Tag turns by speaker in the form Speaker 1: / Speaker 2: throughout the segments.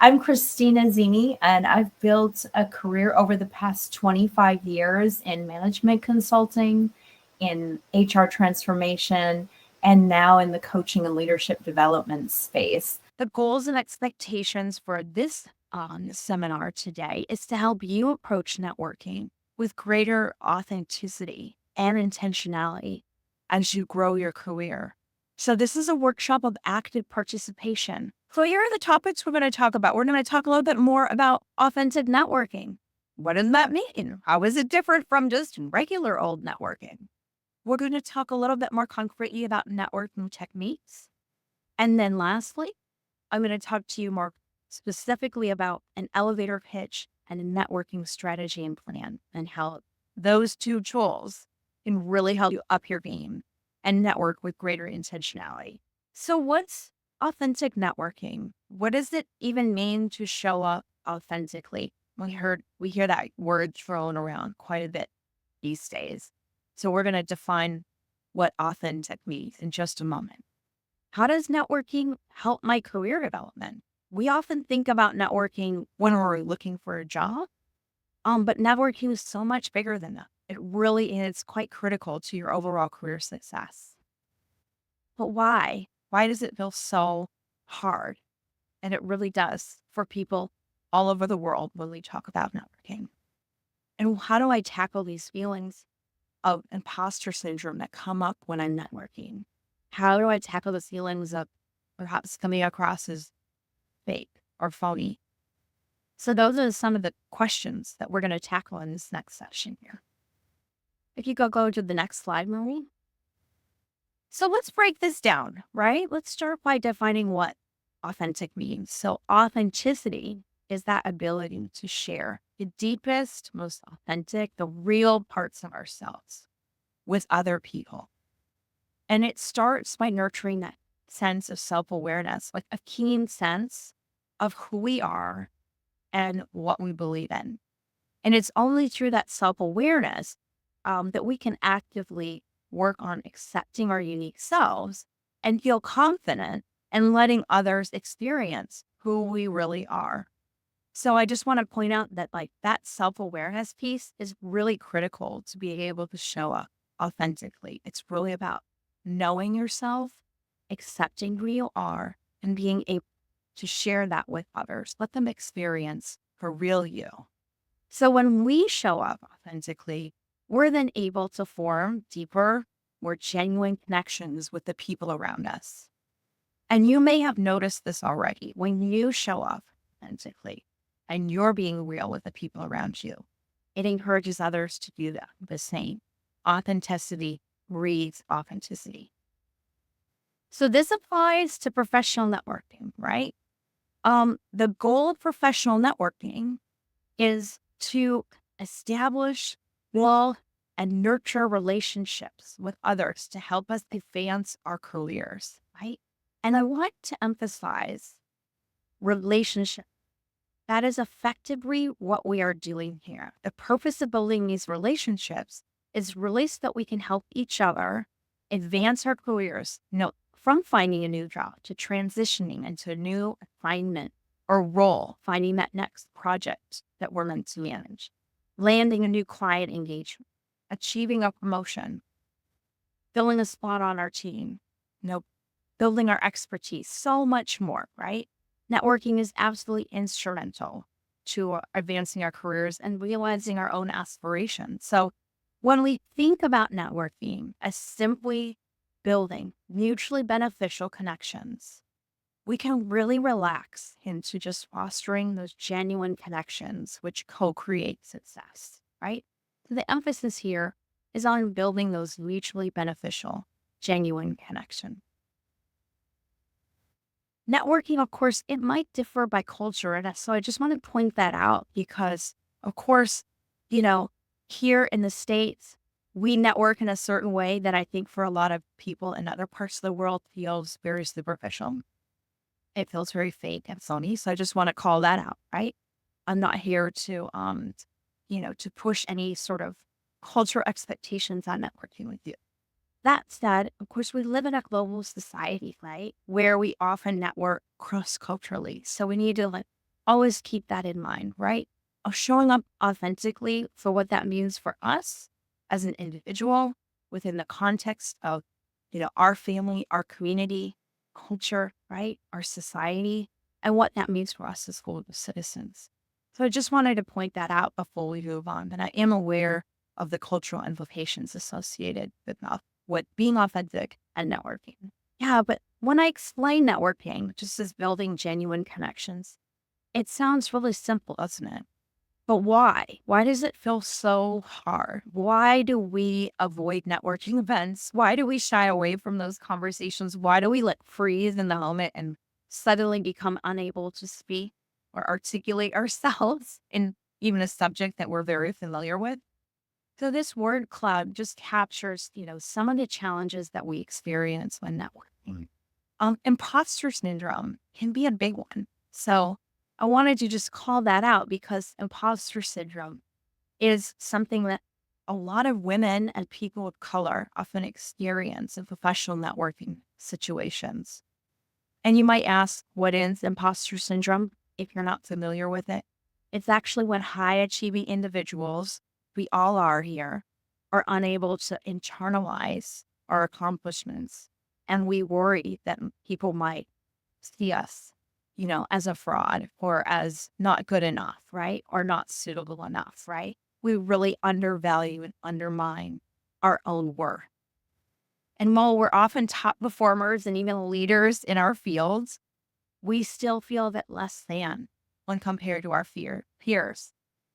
Speaker 1: I'm Christina Zini, and I've built a career over the past 25 years in management consulting, in HR transformation, and now in the coaching and leadership development space.
Speaker 2: The goals and expectations for this seminar today is to help you approach networking with greater authenticity and intentionality as you grow your career. So this is a workshop of active participation. So here are the topics we're going to talk about. We're going to talk a little bit more about authentic networking. What does that mean? How is it different from just regular old networking? We're going to talk a little bit more concretely about networking techniques. And then lastly, I'm going to talk to you more specifically about an elevator pitch and a networking strategy and plan, and how those two tools can really help you up your game and network with greater intentionality. So what's authentic networking? What does it even mean to show up authentically? We hear that word thrown around quite a bit these days. So we're going to define what authentic means in just a moment. How does networking help my career development? We often think about networking when we're looking for a job, but networking is so much bigger than that. It really is quite critical to your overall career success. But why? Why does it feel so hard? And it really does for people all over the world when we talk about networking. And how do I tackle these feelings of imposter syndrome that come up when I'm networking? How do I tackle the feelings of perhaps coming across as fake or phony? So those are some of the questions that we're going to tackle in this next session here. If you go to the next slide, Marie. So let's break this down, right? Let's start by defining what authentic means. So authenticity is that ability to share the deepest, most authentic, the real parts of ourselves with other people. And it starts by nurturing that sense of self-awareness, like a keen sense of who we are and what we believe in. And it's only through that self-awareness that we can actively work on accepting our unique selves and feel confident and letting others experience who we really are. So I just want to point out that that self-awareness piece is really critical to be able to show up authentically. It's really about knowing yourself, accepting who you are, and being able to share that with others. Let them experience the real you. So when we show up authentically, we're then able to form deeper, more genuine connections with the people around us. And you may have noticed this already. When you show up authentically and you're being real with the people around you, it encourages others to do the same. Authenticity breeds authenticity. So this applies to professional networking, right? The goal of professional networking is to establish, build, and nurture relationships with others to help us advance our careers, right? And I want to emphasize relationship. That is effectively what we are doing here. The purpose of building these relationships is really so that we can help each other advance our careers, from finding a new job to transitioning into a new assignment or role, finding that next project that we're meant to manage, landing a new client engagement, achieving a promotion, filling a spot on our team, building our expertise, so much more, right? Networking is absolutely instrumental to advancing our careers and realizing our own aspirations. So when we think about networking as simply building mutually beneficial connections, we can really relax into just fostering those genuine connections which co-create success, right? So the emphasis here is on building those mutually beneficial, genuine connections. Networking, of course, it might differ by culture. And so I just want to point that out because, of course, here in the States, we network in a certain way that I think for a lot of people in other parts of the world feels very superficial. It feels very fake and phony. So I just want to call that out, right? I'm not here to, to push any sort of cultural expectations on networking with you. That said, of course, we live in a global society, right, where we often network cross-culturally. So we need to always keep that in mind, right? Of showing up authentically for what that means for us as an individual within the context of, our family, our community, culture, right? Our society, and what that means for us as global citizens. So I just wanted to point that out before we move on. And I am aware of the cultural implications associated with what being authentic and networking. Yeah, but when I explain networking just as building genuine connections, it sounds really simple, doesn't it? But why? Why does it feel so hard? Why do we avoid networking events? Why do we shy away from those conversations? Why do we freeze in the moment and suddenly become unable to speak or articulate ourselves in even a subject that we're very familiar with? So this word cloud just captures, some of the challenges that we experience when networking. Imposter syndrome can be a big one. So I wanted to just call that out because imposter syndrome is something that a lot of women and people of color often experience in professional networking situations. And you might ask, what is imposter syndrome if you're not familiar with it? It's actually when high achieving individuals, we all are here, are unable to internalize our accomplishments. And we worry that people might see us, as a fraud or as not good enough, right? Or not suitable enough, right? We really undervalue and undermine our own worth. And while we're often top performers and even leaders in our fields, we still feel a bit less than when compared to our peers.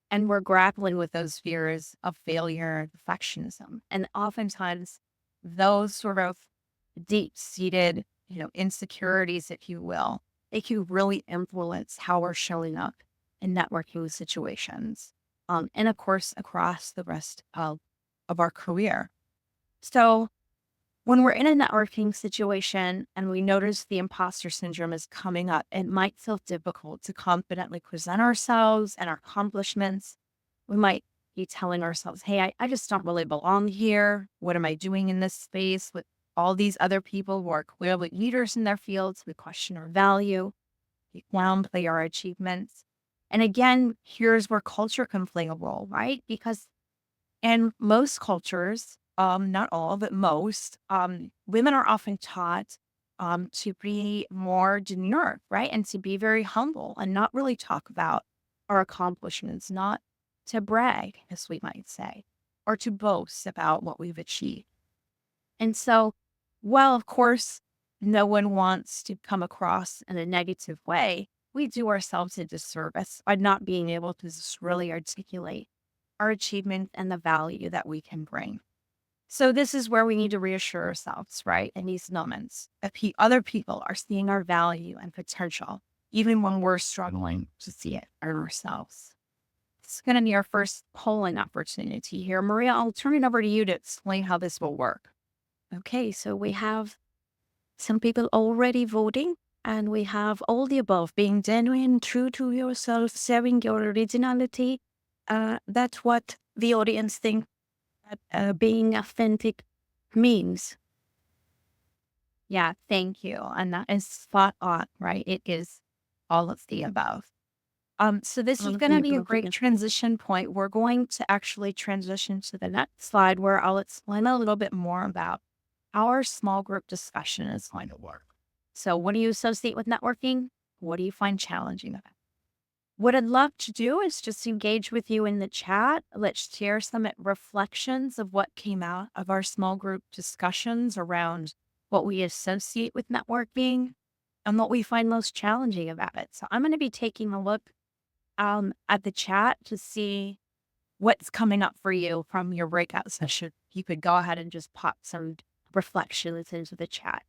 Speaker 2: And we're grappling with those fears of failure, perfectionism, and oftentimes those sort of deep-seated, insecurities, if you will, they can really influence how we're showing up in networking situations. And of course, across the rest of our career. So when we're in a networking situation and we notice the imposter syndrome is coming up, it might feel difficult to confidently present ourselves and our accomplishments. We might be telling ourselves, hey, I just don't really belong here. What am I doing in this space with all these other people who are clearly leaders in their fields? We question our value, we downplay our achievements. And again, here's where culture can play a role, right? Because in most cultures, not all, but most, women are often taught to be more demure, right? And to be very humble and not really talk about our accomplishments, not to brag, as we might say, or to boast about what we've achieved. And so, while of course, no one wants to come across in a negative way, we do ourselves a disservice by not being able to just really articulate our achievement and the value that we can bring. So this is where we need to reassure ourselves, right? In these moments, that other people are seeing our value and potential, even when we're struggling to see it in ourselves. It's going to be our first polling opportunity here. Maria, I'll turn it over to you to explain how this will work.
Speaker 3: Okay, so we have some people already voting, and we have all the above: being genuine, true to yourself, sharing your originality. That's what the audience think that being authentic means.
Speaker 2: Yeah, thank you. And that is spot on, right? It is all of the above. So this
Speaker 3: All
Speaker 2: is
Speaker 3: of
Speaker 2: going
Speaker 3: the
Speaker 2: to be a
Speaker 3: above,
Speaker 2: great
Speaker 3: yeah.
Speaker 2: transition point. We're going to actually transition to the next slide where I'll explain a little bit more about how our small group discussion is going to work. So what do you associate with networking? What do you find challenging about it? What I'd love to do is just engage with you in the chat. Let's share some reflections of what came out of our small group discussions around what we associate with networking and what we find most challenging about it. So I'm going to be taking a look at the chat to see what's coming up for you from your breakout session. You could go ahead and just pop some reflections into the chat.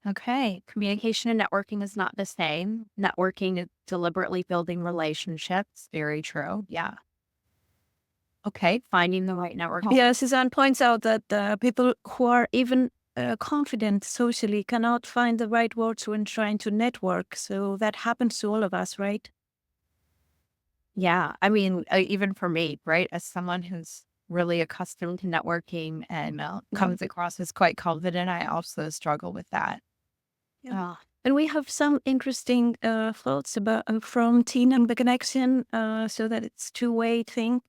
Speaker 2: Okay, communication and networking is not the same. Networking is deliberately building relationships. Very true. Yeah. Okay, finding the right network.
Speaker 3: Yeah, Suzanne points out that people who are even confident socially cannot find the right words when trying to network. So that happens to all of us, right?
Speaker 2: Yeah, I mean, even for me, right? As someone who's really accustomed to networking and comes across as quite confident, I also struggle with that.
Speaker 3: Yeah. And we have some interesting thoughts about from Teen and the Connection, so that it's two-way thing,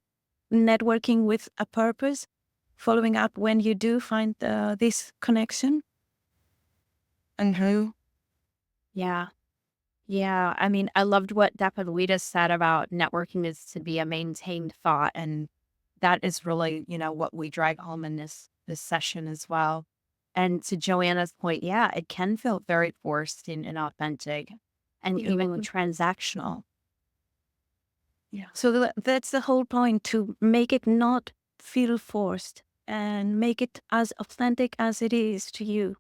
Speaker 3: networking with a purpose, following up when you do find this connection. And who?
Speaker 2: Yeah. Yeah. I mean, I loved what Dapaluita said about networking is to be a maintained thought. And that is really, what we drive home in this session as well. And to Joanna's point, yeah, it can feel very forced and inauthentic and even transactional.
Speaker 3: Yeah. So that's the whole point, to make it not feel forced and make it as authentic as it is to you.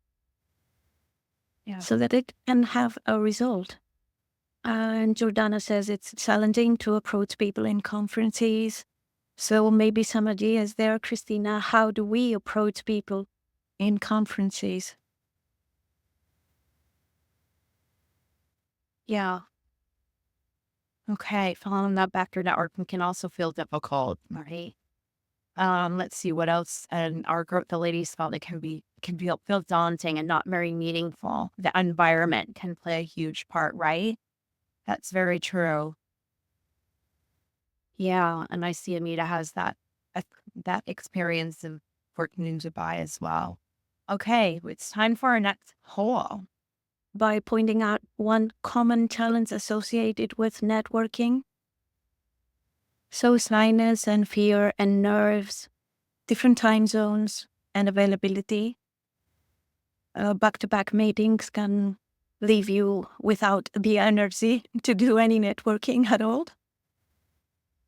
Speaker 2: Yeah.
Speaker 3: So that it can have a result. And Jordana says it's challenging to approach people in conferences. So maybe some ideas there, Christina. How do we approach people in conferences?
Speaker 2: Yeah. Okay. Following that backer networking can also feel difficult, right? Let's see what else. And our group, the ladies felt it can feel daunting and not very meaningful. The environment can play a huge part, right? That's very true. Yeah, and I see Amita has that experience of working in Dubai as well. Okay, it's time for our next poll.
Speaker 3: By pointing out one common challenge associated with networking. So shyness and fear and nerves, different time zones and availability. Back-to-back meetings can leave you without the energy to do any networking at all.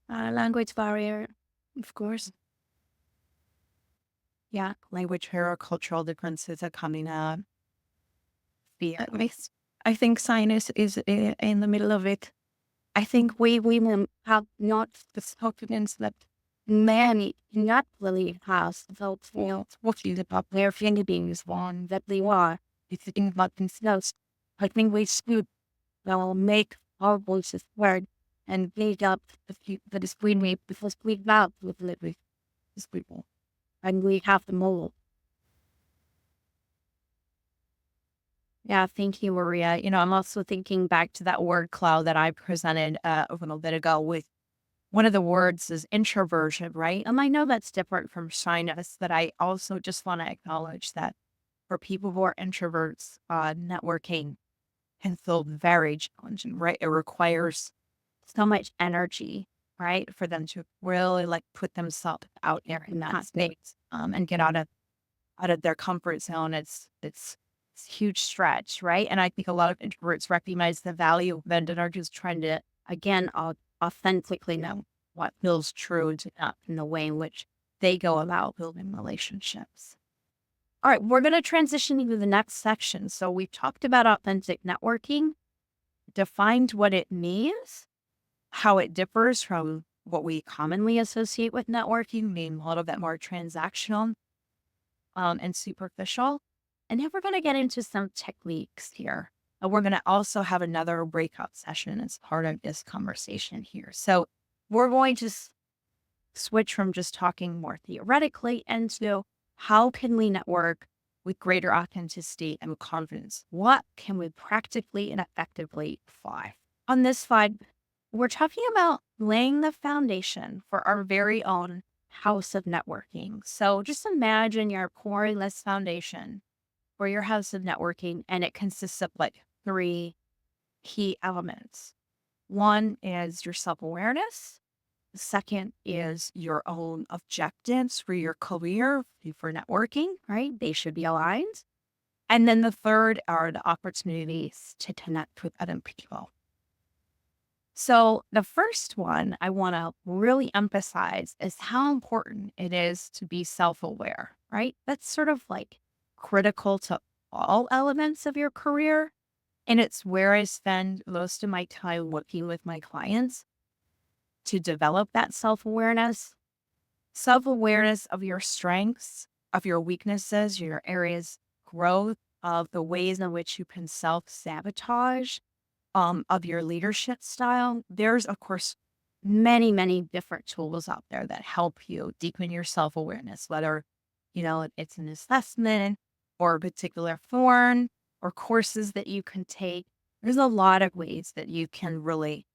Speaker 3: Language barrier, of course.
Speaker 2: Yeah, language barrier, cultural differences are coming up. Fear.
Speaker 3: I think shyness is in the middle of it. I think we women have not the confidence that
Speaker 2: Many not really has felt what is about their Philippines one that they are. It's in about themselves. I think we should make our voices heard and build up the discipline way because we love with these people and we have the mold. Yeah, thank you, Maria. I'm also thinking back to that word cloud that I presented a little bit ago with one of the words is introversion, right? And I know that's different from shyness, but I also just want to acknowledge that for people who are introverts, networking can feel very challenging, right? It requires so much energy, right? For them to really put themselves out there in that space and get out of their comfort zone. It's a huge stretch, right? And I think a lot of introverts recognize the value of it and are just trying to, again, authentically know what feels true to them in the way in which they go about building relationships. All right, we're going to transition into the next section. So we've talked about authentic networking, defined what it means, how it differs from what we commonly associate with networking, being a little bit more transactional and superficial. And then we're going to get into some techniques here. And we're going to also have another breakout session as part of this conversation here. So we're going to switch from just talking more theoretically into how can we network with greater authenticity and confidence? What can we practically and effectively apply? On this slide, we're talking about laying the foundation for our very own house of networking. So just imagine you're pouring this foundation for your house of networking, and it consists of three key elements. One is your self-awareness. The second is your own objectives for your career, for networking, right? They should be aligned. And then the third are the opportunities to connect with other people. So the first one I want to really emphasize is how important it is to be self-aware, right? That's sort of critical to all elements of your career. And it's where I spend most of my time working with my clients to develop that self-awareness of your strengths, of your weaknesses, your areas of growth, of the ways in which you can self-sabotage, of your leadership style. There's, of course, many, many different tools out there that help you deepen your self-awareness, whether, it's an assessment or a particular form or courses that you can take. There's a lot of ways that you can really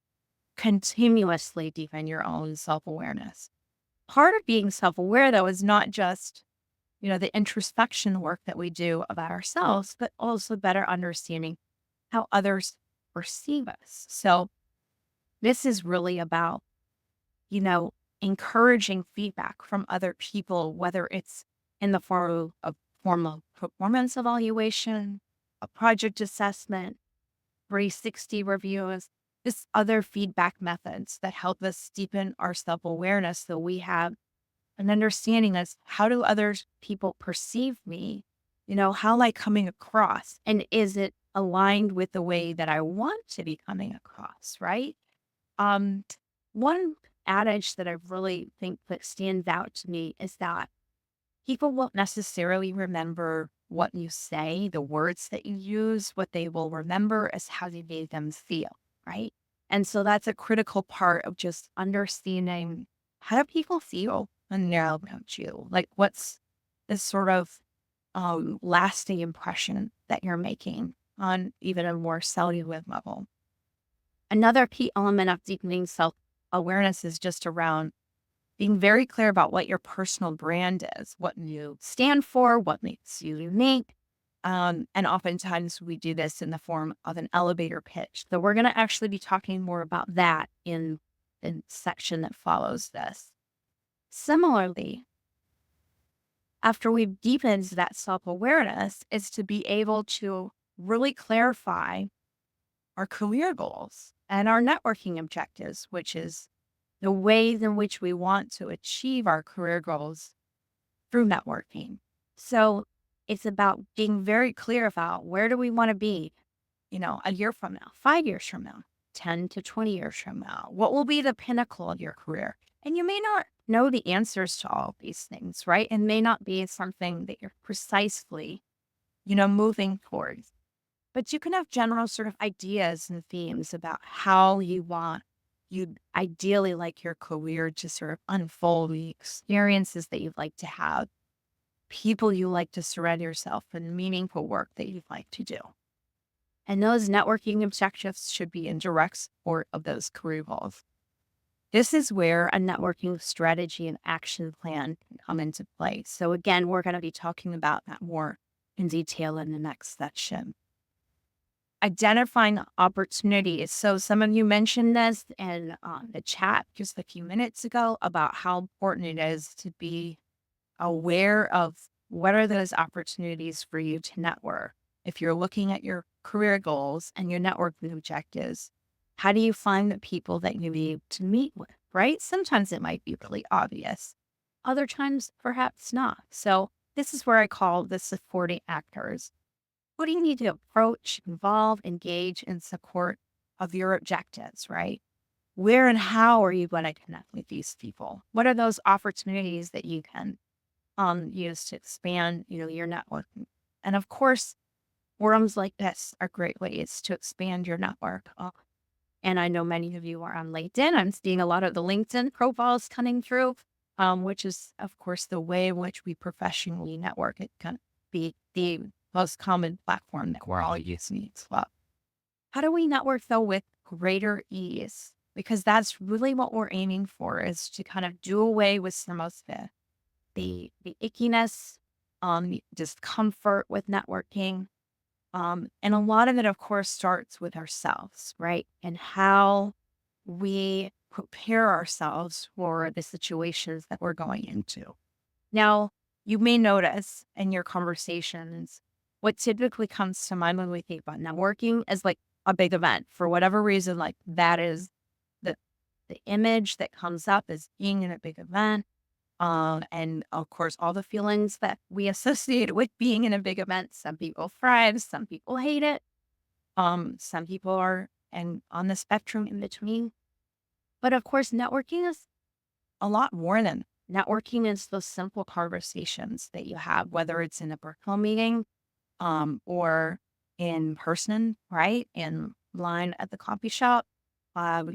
Speaker 2: continuously deepen your own self-awareness. Part of being self-aware, though, is not just, the introspection work that we do about ourselves, but also better understanding how others perceive us. So this is really about, you know, encouraging feedback from other people, whether it's in the formal performance evaluation, a project assessment, 360 reviews, just other feedback methods that help us deepen our self-awareness so we have an understanding as how do others people perceive me? How am I coming across? And is it aligned with the way that I want to be coming across, right? Um, One adage that I really think that stands out to me is that people won't necessarily remember what you say, the words that you use. What they will remember is how you made them feel, right? And so that's a critical part of just understanding, how do people feel when they're about you? Like, what's this sort of lasting impression that you're making on even a more cellular level? Another key element of deepening self awareness is just around being very clear about what your personal brand is, what you stand for, what makes you unique. And oftentimes we do this in the form of an elevator pitch. So we're going to actually be talking more about that in the section that follows this. Similarly, after we've deepened that self-awareness, is to be able to really clarify our career goals and our networking objectives, which is the ways in which we want to achieve our career goals through networking. So it's about being very clear about where do we want to be, a year from now, 5 years from now, 10 to 20 years from now. What will be the pinnacle of your career? And you may not know the answers to all of these things, right? It may not be something that you're precisely, moving towards. But you can have general sort of ideas and themes about how you'd ideally like your career to sort of unfold, the experiences that you'd like to have, people you like to surround yourself in, meaningful work that you'd like to do. And those networking objectives should be in direct support of those career goals. This is where a networking strategy and action plan can come into play. So again, we're going to be talking about that more in detail in the next section. Identifying opportunities. So some of you mentioned this in the chat just a few minutes ago about how important it is to be aware of what are those opportunities for you to network. If you're looking at your career goals and your networking objectives, how do you find the people that you need to meet with, right? Sometimes it might be really obvious. Other times, perhaps not. So this is where I call the supporting actors. Who do you need to approach, involve, engage in support of your objectives, right? Where and how are you going to connect with these people? What are those opportunities that you can use to expand, your networking? And of course, forums like this are great ways to expand your network. And I know many of you are on LinkedIn. I'm seeing a lot of the LinkedIn profiles coming through, which is, of course, the way in which we professionally network. It can be the most common platform that we're all using as well. How do we network, though, with greater ease? Because that's really what we're aiming for, is to kind of do away with some of the ickiness, discomfort with networking. And a lot of it, of course, starts with ourselves, right? And how we prepare ourselves for the situations that we're going into. Now, you may notice in your conversations, what typically comes to mind when we think about networking is like a big event. For whatever reason, like that is the image that comes up as being in a big event. And of course, all the feelings that we associate with being in a big event. Some people thrive, some people hate it. Some people are on the spectrum in between. But of course, networking is a lot more than networking is those simple conversations that you have, whether it's in a virtual meeting, or in person, right? In line at the coffee shop.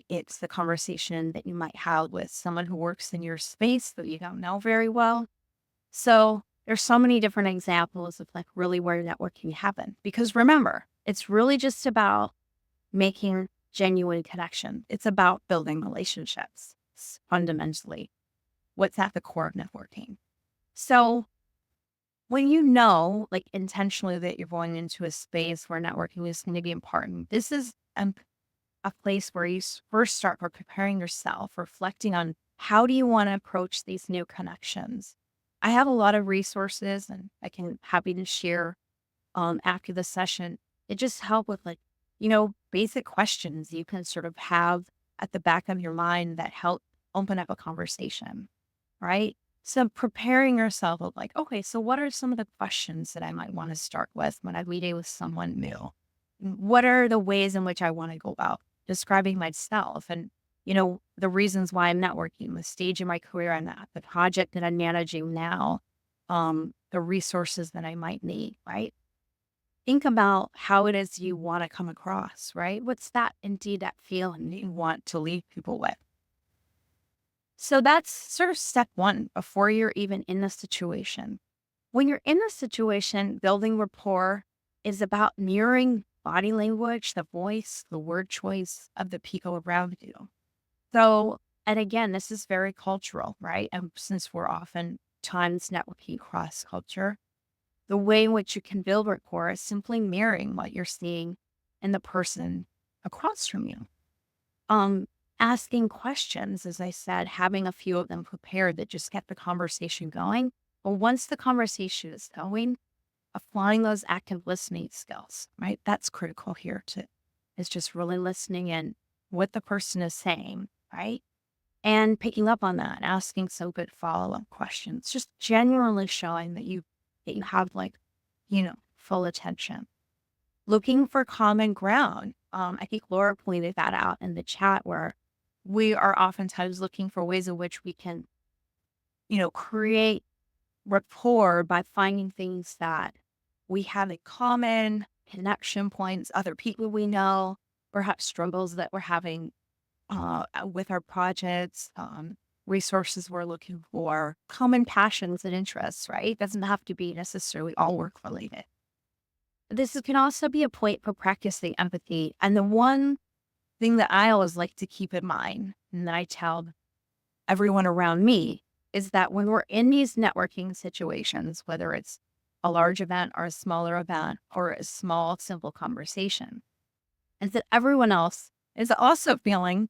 Speaker 2: It's the conversation that you might have with someone who works in your space that you don't know very well. So There's so many different examples of like really where networking happened. Because remember, it's really just about making genuine connection. It's about building relationships fundamentally. What's at the core of networking. So when you know, like intentionally that you're going into a space where networking is going to be important, this is a place where you first start by preparing yourself, reflecting on how do you want to approach these new connections. I have a lot of resources and I can happy to share after the session. It just help with like, basic questions you can sort of have at the back of your mind that help open up a conversation, right? So preparing yourself of like, okay, so what are some of the questions that I might want to start with when I'm meeting with someone new? What are the ways in which I want to go about describing myself and, the reasons why I'm networking, the stage in my career I'm at, the project that I'm managing now, the resources that I might need, right? Think about how it is you want to come across, right? What's that feeling that you want to leave people with? So that's sort of step one before you're even in the situation. When you're in the situation, building rapport is about mirroring body language, the voice, the word choice of the people around you. So, and again, this is very cultural, right? And since we're often times networking cross culture, the way in which you can build rapport is simply mirroring what you're seeing in the person across from you. Um, Asking questions, as I said, having a few of them prepared that just get the conversation going. But once the conversation is going, applying those active listening skills, right? That's critical here too. It's just really listening in what the person is saying, right? And picking up on that, asking some good follow-up questions, just genuinely showing that you have like, full attention. Looking for common ground. I think Laura pointed that out in the chat where we are oftentimes looking for ways in which we can, create rapport by finding things that we have in common, connection points, other people we know, perhaps struggles that we're having with our projects, resources we're looking for, common passions and interests, right? It doesn't have to be necessarily all work related. Can also be a point for practicing empathy. And the one thing that I always like to keep in mind, and that I tell everyone around me, is that when we're in these networking situations, whether it's a large event or a smaller event or a small, simple conversation, is that everyone else is also feeling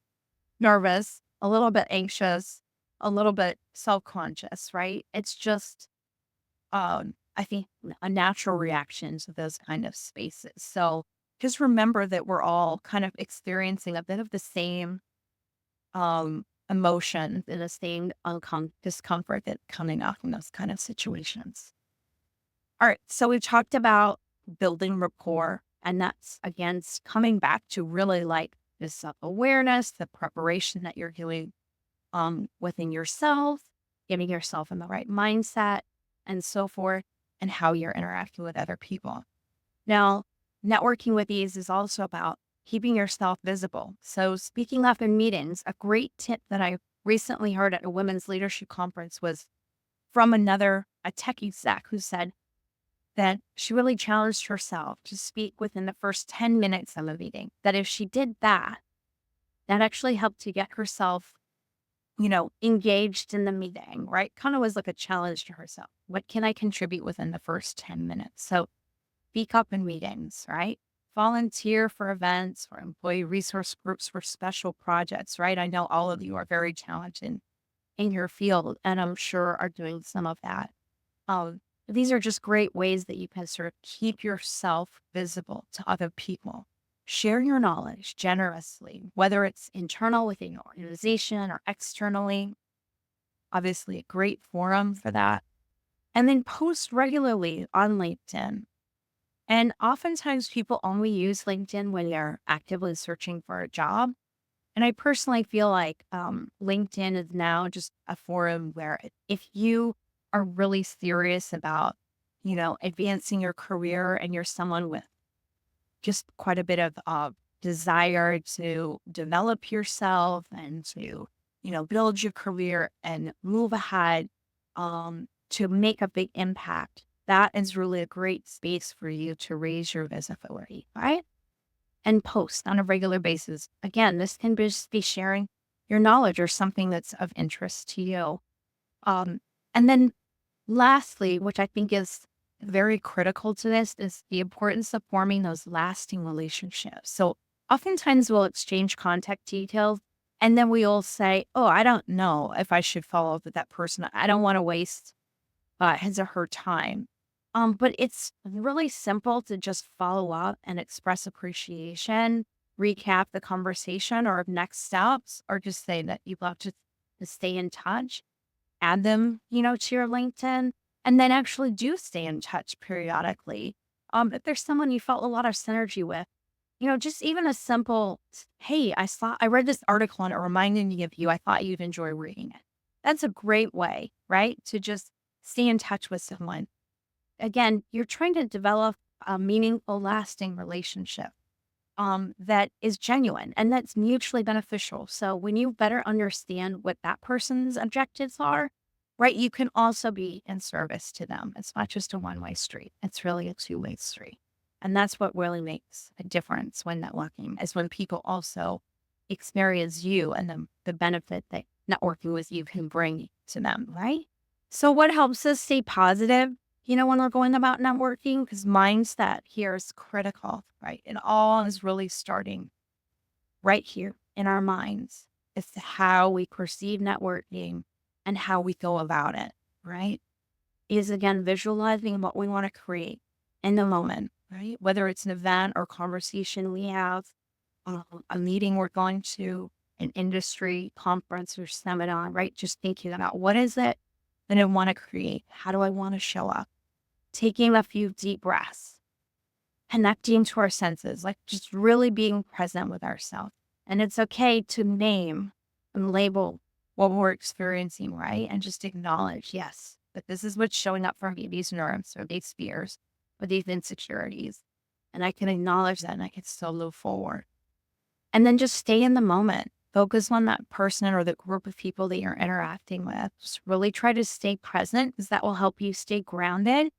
Speaker 2: nervous, a little bit anxious, a little bit self-conscious, right? It's just, I think, a natural reaction to those kind of spaces. So just remember that we're all kind of experiencing a bit of the same emotions and the same discomfort that's coming up in those kind of situations. All right. So we talked about building rapport, and that's again coming back to really like the self-awareness, the preparation that you're doing within yourself, getting yourself in the right mindset, and so forth, and how you're interacting with other people. Now, networking with ease is also about keeping yourself visible. So speaking up in meetings, a great tip that I recently heard at a women's leadership conference was from a tech exec who said that she really challenged herself to speak within the first 10 minutes of a meeting. That if she did that, that actually helped to get herself, engaged in the meeting, right? Kind of was like a challenge to herself. What can I contribute within the first 10 minutes? So speak up in meetings, right? Volunteer for events or employee resource groups for special projects, right? I know all of you are very talented in your field, and I'm sure are doing some of that. These are just great ways that you can sort of keep yourself visible to other people. Share your knowledge generously, whether it's internal within your organization or externally. Obviously, a great forum for that. And then post regularly on LinkedIn. And oftentimes people only use LinkedIn when they're actively searching for a job. And I personally feel like LinkedIn is now just a forum where if you are really serious about, advancing your career and you're someone with just quite a bit of desire to develop yourself and to, build your career and move ahead, to make a big impact, that is really a great space for you to raise your visibility, right? And post on a regular basis. Again, this can just be sharing your knowledge or something that's of interest to you. And then lastly, which I think is very critical to this, is the importance of forming those lasting relationships. So oftentimes we'll exchange contact details and then we all say, oh, I don't know if I should follow up with that person. I don't want to waste his or her time. But it's really simple to just follow up and express appreciation, recap the conversation or next steps, or just say that you'd love to stay in touch, add them, to your LinkedIn, and then actually do stay in touch periodically. If there's someone you felt a lot of synergy with, just even a simple, hey, I read this article and it reminded me of you. I thought you'd enjoy reading it. That's a great way, right? To just stay in touch with someone. Again, you're trying to develop a meaningful, lasting relationship that is genuine and that's mutually beneficial. So when you better understand what that person's objectives are, right, you can also be in service to them. It's not just a one-way street. It's really a two-way street. And that's what really makes a difference when networking, is when people also experience you and the benefit that networking with you can bring to them, right? So what helps us stay positive, when we're going about networking? Because mindset here is critical, right? It all is really starting right here in our minds. It's how we perceive networking and how we go about it, right? Is again visualizing what we want to create in the moment, right? Whether it's an event or conversation we have, a meeting we're going to, an industry conference or seminar, right? Just thinking about what is it that I want to create? How do I want to show up? Taking a few deep breaths, connecting to our senses, like just really being present with ourselves. And it's okay to name and label what we're experiencing, right? And just acknowledge, yes, that this is what's showing up for me, these nerves or these fears or these insecurities. And I can acknowledge that and I can still move forward. And then just stay in the moment. Focus on that person or the group of people that you're interacting with. Just really try to stay present because that will help you stay grounded,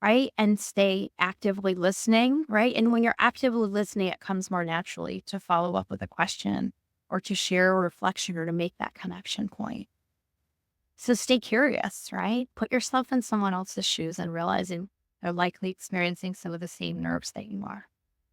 Speaker 2: right? And stay actively listening, right? And when you're actively listening, it comes more naturally to follow up with a question or to share a reflection or to make that connection point. So stay curious, right? Put yourself in someone else's shoes and realizing they're likely experiencing some of the same nerves that you are.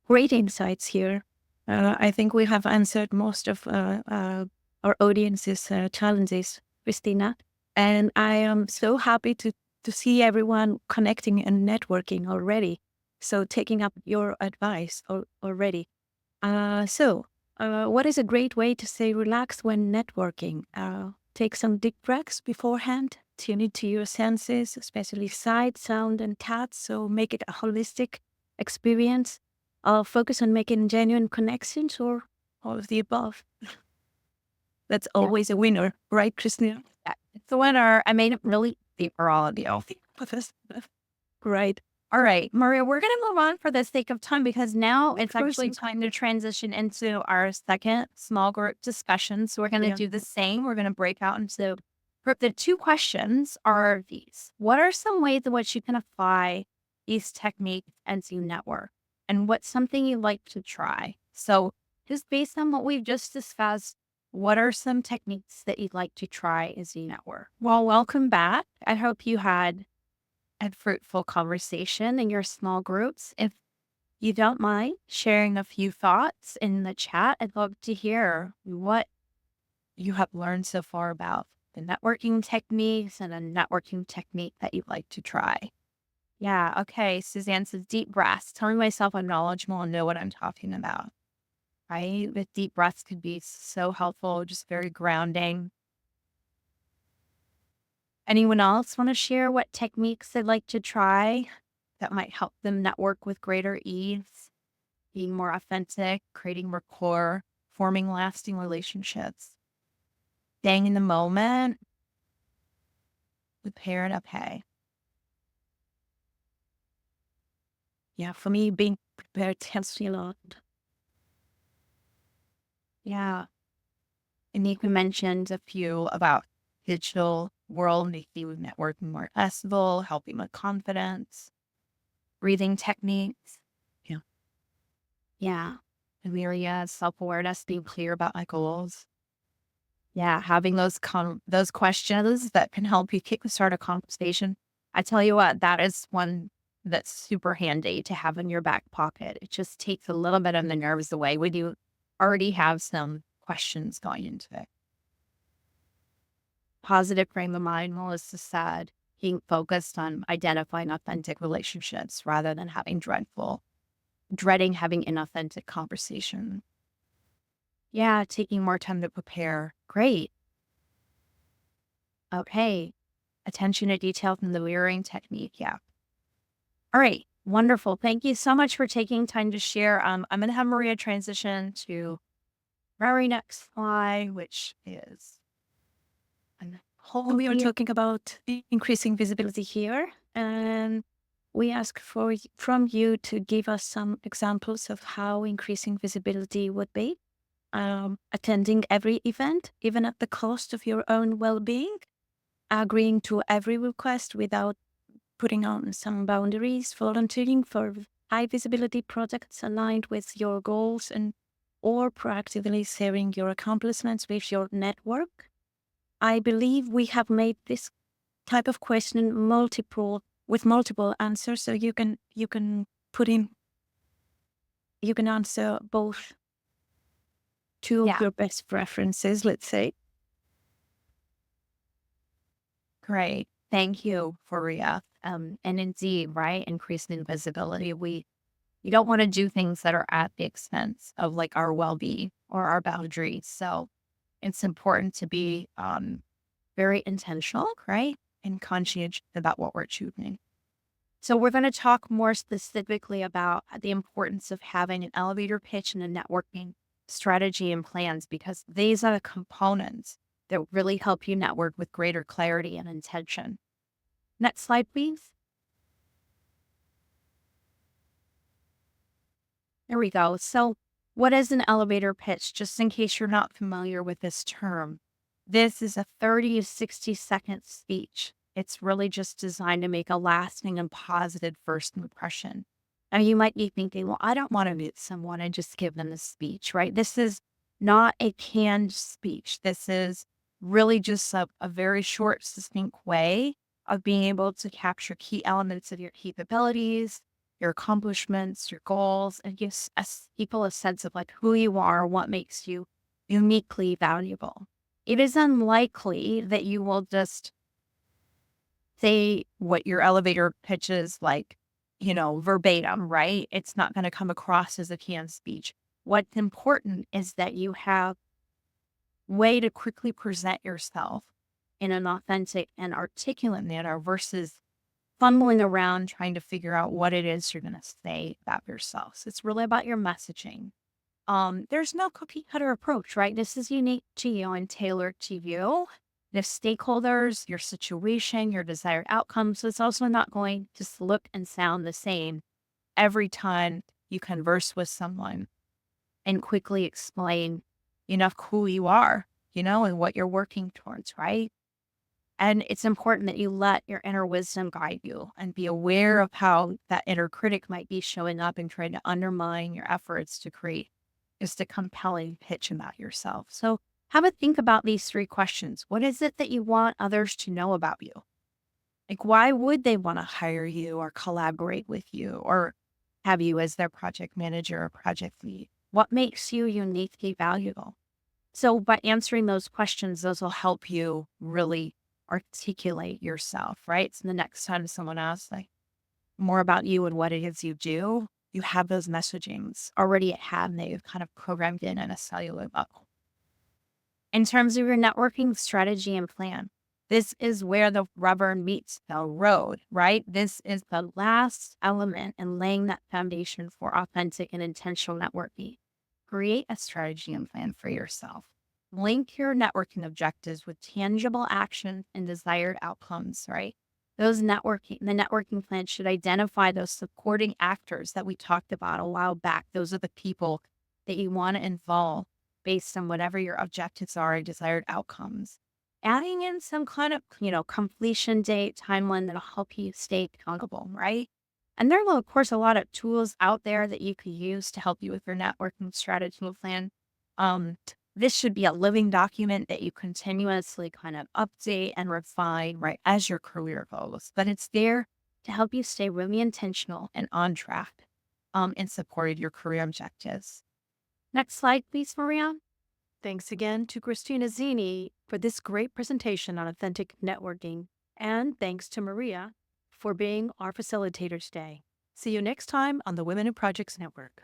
Speaker 3: Great insights here. I think we have answered most of our audience's challenges, Christina. And I am so happy to see everyone connecting and networking already. So taking up your advice already. What is a great way to stay relaxed when networking? Take some deep breaths beforehand. Tune into your senses, especially sight, sound, and touch. So make it a holistic experience. Focus on making genuine connections, or all of the above. That's always a winner, right, Christina?
Speaker 2: Yeah, it's a winner. I made it really deep for all of you.
Speaker 3: Right.
Speaker 2: All right, Maria, we're going to move on for the sake of time because now it's actually time to transition into our second small group discussion. So we're going to do the same. We're going to break out into group. The two questions are these. What are some ways in which you can apply these techniques as you network? And what's something you'd like to try? So just based on what we've just discussed, what are some techniques that you'd like to try as you network? Well, welcome back. I hope you had a fruitful conversation in your small groups. If you don't mind sharing a few thoughts in the chat, I'd love to hear what you have learned so far about the networking techniques and a networking technique that you'd like to try. Yeah, okay. Suzanne says deep breaths. Telling myself I'm knowledgeable and know what I'm talking about. Right? With deep breaths could be so helpful, just very grounding. Anyone else want to share what techniques they'd like to try that might help them network with greater ease, being more authentic, creating rapport, forming lasting relationships, staying in the moment, prepare and okay.
Speaker 3: Yeah, for me, being prepared helps me a lot.
Speaker 2: Yeah. And you mentioned a few about digital world make you networking more accessible, helping with confidence, breathing techniques, yeah,
Speaker 3: Yeah.
Speaker 2: awareness, self-awareness, being clear about my goals. Yeah, having those questions that can help you kickstart a conversation. I tell you what, that is one that's super handy to have in your back pocket. It just takes a little bit of the nerves away when you already have some questions going into it. Positive frame of mind, Melissa said, being focused on identifying authentic relationships rather than dreading having inauthentic conversation. Yeah, taking more time to prepare. Great. Okay. Attention to detail from the mirroring technique. Yeah. All right. Wonderful. Thank you so much for taking time to share. I'm going to have Maria transition to very next slide, which is
Speaker 3: We are talking about increasing visibility here, and we ask from you to give us some examples of how increasing visibility would be. Attending every event, even at the cost of your own well-being, agreeing to every request without putting on some boundaries, volunteering for high visibility projects aligned with your goals, and or proactively sharing your accomplishments with your network. I believe we have made this type of question multiple answers, so you can put in you can answer both two of
Speaker 2: yeah,
Speaker 3: your best preferences, let's say.
Speaker 2: great. Thank you, Maria. And indeed, right, increasing visibility. You don't want to do things that are at the expense of like our well-being or our boundaries. So it's important to be very intentional, right, and conscientious about what we're choosing. So we're going to talk more specifically about the importance of having an elevator pitch and a networking strategy and plans, because these are the components that really help you network with greater clarity and intention. Next slide, please. There we go. So what is an elevator pitch? Just in case you're not familiar with this term, this is a 30 to 60-second speech. It's really just designed to make a lasting and positive first impression. Now, you might be thinking, well, I don't want to meet someone and just give them a speech, right? This is not a canned speech. This is really just a very short, succinct way of being able to capture key elements of your capabilities, your accomplishments, your goals, and gives us people a sense of like who you are, what makes you uniquely valuable. It is unlikely that you will just say what your elevator pitch is like, verbatim, right? It's not going to come across as a canned speech. What's important is that you have way to quickly present yourself in an authentic and articulate manner versus fumbling around trying to figure out what it is you're going to say about yourself. So it's really about your messaging. There's no cookie cutter approach, right? This is unique to you and tailored to you, the stakeholders, your situation, your desired outcomes. So it's also not going to look and sound the same every time you converse with someone and quickly explain enough who you are, and what you're working towards, right? And it's important that you let your inner wisdom guide you and be aware of how that inner critic might be showing up and trying to undermine your efforts to create just a compelling pitch about yourself. So have a think about these three questions. What is it that you want others to know about you? Like, why would they want to hire you or collaborate with you or have you as their project manager or project lead? What makes you uniquely valuable? So by answering those questions, those will help you really articulate yourself, right? So the next time someone asks like more about you and what it is you do, you have those messagings already at hand that you've kind of programmed in a cellular level. In terms of your networking strategy and plan, this is where the rubber meets the road, right? This is the last element in laying that foundation for authentic and intentional networking. Create a strategy and plan for yourself. Link your networking objectives with tangible action and desired outcomes, right? The networking plan should identify those supporting actors that we talked about a while back. Those are the people that you want to involve based on whatever your objectives are and desired outcomes. adding in some kind of, completion date, timeline that'll help you stay accountable, right? And there are, of course, a lot of tools out there that you could use to help you with your networking strategy plan. This should be a living document that you continuously kind of update and refine, right, as your career goes. But it's there to help you stay really intentional and on track in support of your career objectives. Next slide, please, Maria.
Speaker 4: Thanks again to Christina Zini for this great presentation on authentic networking. And thanks to Maria for being our facilitator today. See you next time on the Women in Projects Network.